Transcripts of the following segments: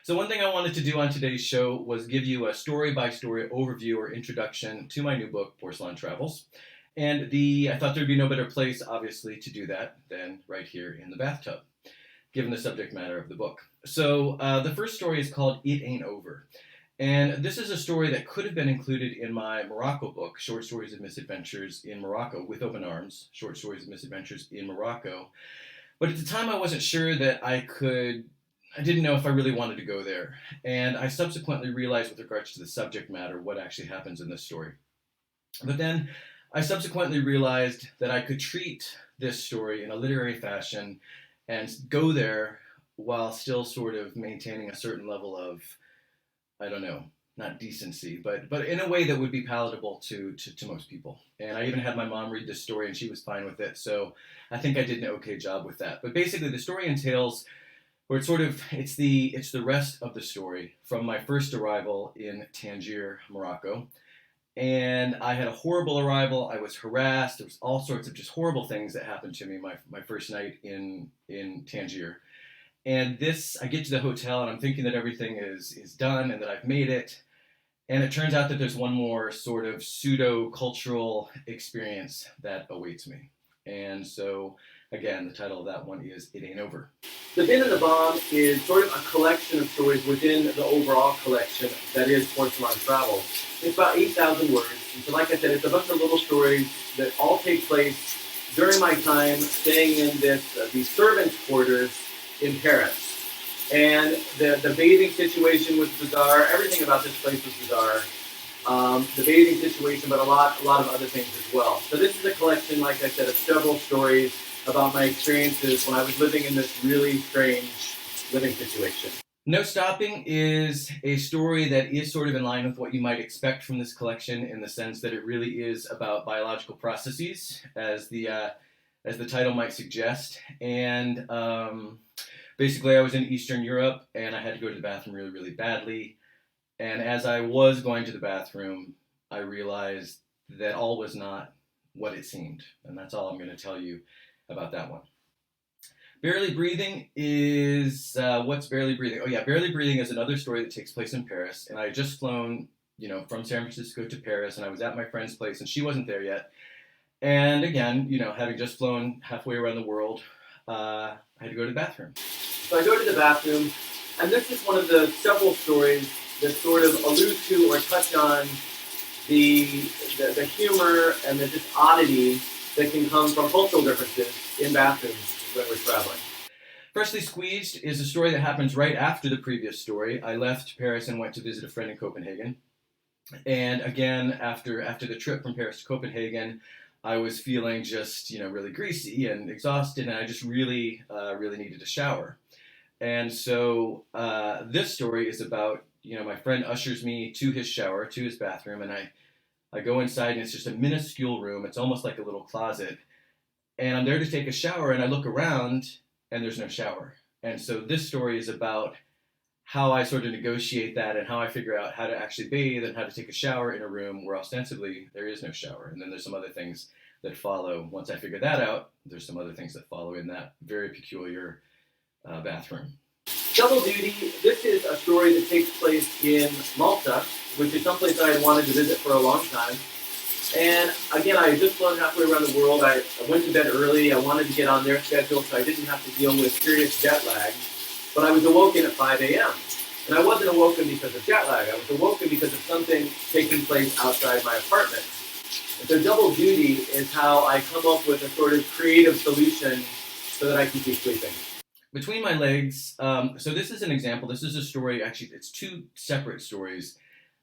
So one thing I wanted to do on today's show was give you a story-by-story overview or introduction to my new book, Porcelain Travels. And I thought there'd be no better place, obviously, to do that than right here in the bathtub, given the subject matter of the book. So the first story is called It Ain't Over. And this is a story that could have been included in my Morocco book, Short Stories of Misadventures in Morocco, with Open Arms, Short Stories of Misadventures in Morocco. But at the time I wasn't sure that I didn't know if I really wanted to go there. And I subsequently realized with regards to the subject matter what actually happens in this story. But then I subsequently realized that I could treat this story in a literary fashion and go there while still sort of maintaining a certain level of, I don't know, not decency, but in a way that would be palatable to most people. And I even had my mom read this story and she was fine with it. So I think I did an okay job with that. But basically the story entails, or it's the rest of the story from my first arrival in Tangier, Morocco. And I had a horrible arrival. I was harassed. There was all sorts of just horrible things that happened to me my first night in Tangier. And I get to the hotel and I'm thinking that everything is done and that I've made it. And it turns out that there's one more sort of pseudo-cultural experience that awaits me. And so, again, the title of that one is It Ain't Over. The Bin and the Bomb is sort of a collection of stories within the overall collection that is Porcelain Travels. It's about 8,000 words. And so, like I said, it's a bunch of little stories that all take place during my time staying in these servants' quarters in Paris. And the bathing situation was bizarre. Everything about this place was bizarre. The bathing situation, but a lot of other things as well. So this is a collection, like I said, of several stories about my experiences when I was living in this really strange living situation. No Stopping is a story that is sort of in line with what you might expect from this collection in the sense that it really is about biological processes, as the title might suggest. And basically, I was in Eastern Europe, and I had to go to the bathroom really, really badly. And as I was going to the bathroom, I realized that all was not what it seemed. And that's all I'm going to tell you about that one. Barely Breathing is, what's Barely Breathing? Oh yeah, Barely Breathing is another story that takes place in Paris. And I had just flown, from San Francisco to Paris, and I was at my friend's place, and she wasn't there yet. And again, having just flown halfway around the world, I had to go to the bathroom. So I go to the bathroom, and this is one of the several stories that sort of allude to or touch on the humor and the just oddity that can come from cultural differences in bathrooms when we're traveling. Freshly Squeezed is a story that happens right after the previous story. I left Paris and went to visit a friend in Copenhagen. And again, after the trip from Paris to Copenhagen, I was feeling just, really greasy and exhausted, and I just really needed a shower. And so this story is about, my friend ushers me to his shower, to his bathroom, and I go inside, and it's just a minuscule room. It's almost like a little closet. And I'm there to take a shower, and I look around, and there's no shower. And so this story is about how I sort of negotiate that and how I figure out how to actually bathe and how to take a shower in a room where ostensibly there is no shower. And then there's some other things that follow. Once I figure that out, there's some other things that follow in that very peculiar bathroom. Double Duty, this is a story that takes place in Malta, which is someplace I had wanted to visit for a long time. And again, I had just flown halfway around the world. I went to bed early. I wanted to get on their schedule so I didn't have to deal with serious jet lag. But I was awoken at 5 a.m. And I wasn't awoken because of jet lag. I was awoken because of something taking place outside my apartment. And so double duty is how I come up with a sort of creative solution so that I can keep sleeping. Between My Legs, so this is an example. This is a story, actually, it's two separate stories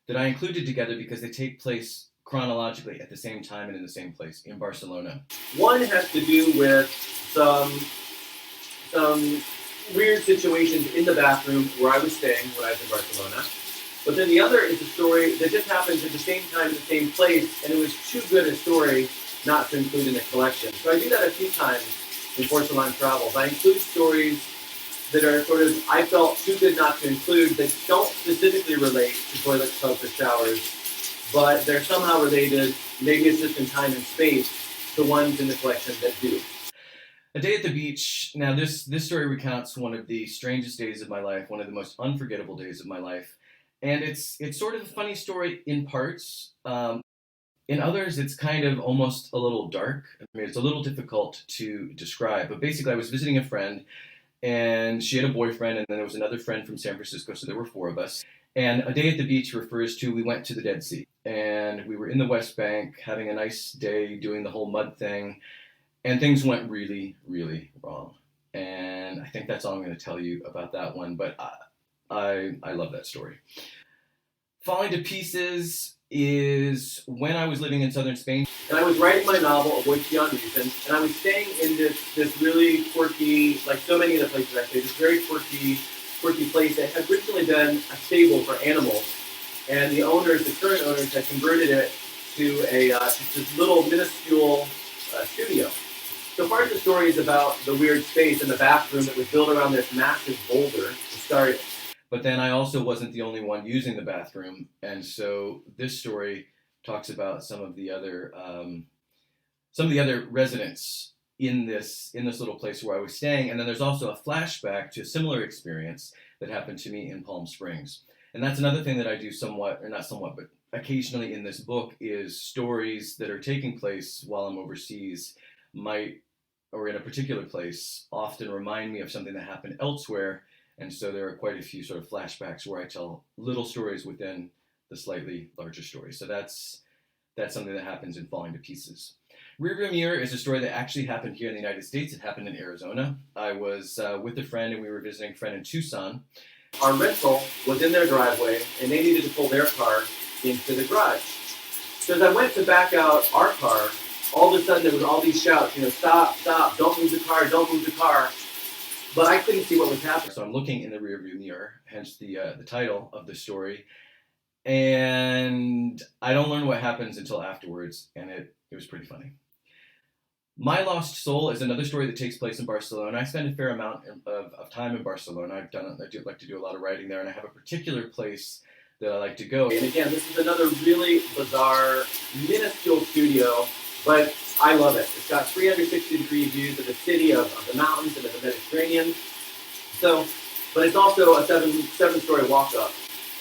that I included together because they take place chronologically at the same time and in the same place in Barcelona. One has to do with some weird situations in the bathroom where I was staying when I was in Barcelona. But then the other is a story that just happens at the same time in the same place, and it was too good a story not to include in the collection. So I do that a few times in Porcelain Travels. I include stories that are sort of, I felt too good not to include, that don't specifically relate to toilets, tubs, or showers, but they're somehow related, maybe it's just in time and space, to ones in the collection that do. A day at the beach. Now, this story recounts one of the strangest days of my life, one of the most unforgettable days of my life, and it's sort of a funny story in parts. In others, it's kind of almost a little dark. I mean, it's a little difficult to describe. But basically, I was visiting a friend, and she had a boyfriend, and then there was another friend from San Francisco, so there were four of us. And a day at the beach refers to we went to the Dead Sea, and we were in the West Bank having a nice day doing the whole mud thing, and things went really, really wrong. And I think that's all I'm going to tell you about that one. But I love that story. Falling to Pieces is when I was living in southern Spain. And I was writing my novel, Avoid Beyond Reason, and I was staying in this really quirky, like so many of the places I stayed, this very quirky place that had originally been a stable for animals. And the current owners, had converted it to just this little minuscule studio. So part of the story is about the weird space in the bathroom that was built around this massive boulder to start it. But then I also wasn't the only one using the bathroom, and so this story talks about some of the other residents in this little place where I was staying. And then there's also a flashback to a similar experience that happened to me in Palm Springs. And that's another thing that I do but occasionally in this book is stories that are taking place while I'm overseas or in a particular place, often remind me of something that happened elsewhere. And so there are quite a few sort of flashbacks where I tell little stories within the slightly larger story. So that's something that happens in Falling to Pieces. Rearview Mirror is a story that actually happened here in the United States. It happened in Arizona. I was with a friend, and we were visiting a friend in Tucson. Our rental was in their driveway, and they needed to pull their car into the garage. So as I went to back out our car, all of a sudden there was all these shouts, stop, don't move the car. But I couldn't see what was happening. So I'm looking in the rearview mirror, hence the title of the story. And I don't learn what happens until afterwards, and it was pretty funny. My Lost Soul is another story that takes place in Barcelona. I spend a fair amount of time in Barcelona. I do like to do a lot of writing there, and I have a particular place that I like to go. And again, this is another really bizarre, minuscule studio, but I love it. It's got 360-degree views of the city, of the mountains, and of the Mediterranean. But it's also a seven-story walk-up,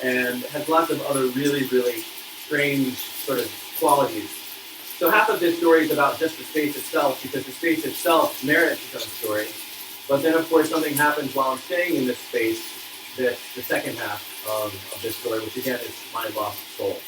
and has lots of other really, really strange sort of qualities. So half of this story is about just the space itself, because the space itself merits its own story. But then, of course, something happens while I'm staying in this space that's the second half of this story, which again is My Lost Soul.